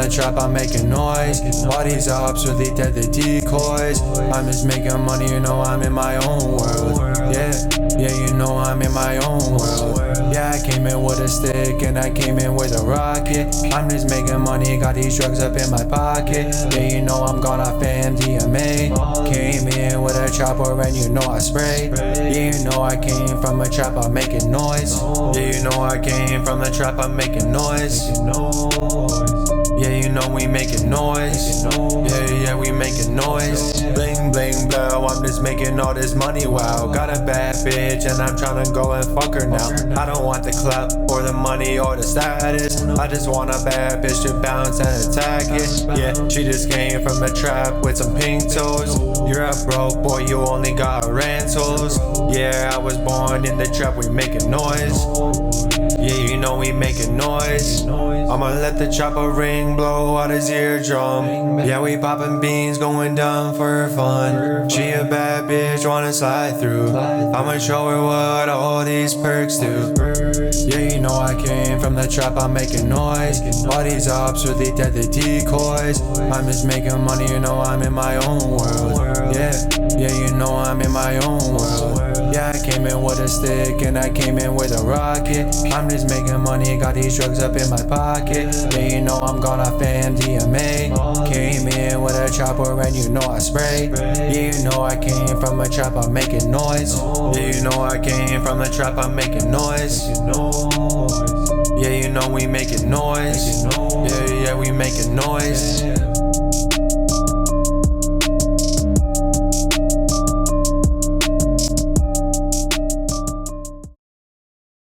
the trap, I'm making noise. All these ops really dead, the decoys. I'm just making money, you know I'm in my own world. Yeah, you know I'm in my own world. Yeah, I came in with a stick and I came in with a rocket. I'm just making money, got these drugs up in my pocket. Yeah, you know I'm gone off AMV. Came in with a chopper and you know I spray. Yeah, you know I came from a trap, I'm making noise. Yeah, you know I came from the trap, I'm making noise. Yeah, you know we making noise. Yeah, we making noise. Bling, bling, blow, I'm just making all this money, wow. Got a bad bitch and I'm tryna go and fuck her now. I don't want the clout or the money or the status. I just want a bad bitch to bounce and attack it. Yeah, she just came from a trap with some pink toes. You're a broke boy, you only got rentals. Yeah, I was born in the trap, we making noise. Yeah, you know we making noise. I'ma let the chopper ring blow out his eardrum. Yeah, we popping beans, going down for fun. She a bad bitch, wanna slide through. I'ma show her what all these perks do. Yeah, you know I came from the trap, I'm making noise. All these ops really dead, the decoys. I'm just making money, you know I'm in my own world. Yeah, you know I'm in my own world. Yeah, I came in with a stick and I came in with a rocket. I'm just making money, got these drugs up in my pocket. Yeah, you know I'm gone off MDMA. Came in with a chopper and you know I spray. Yeah, you know I came from a trap, I'm making noise. Yeah, you know I came from the trap, I'm making noise. Yeah, you know we making noise. Yeah, we making noise.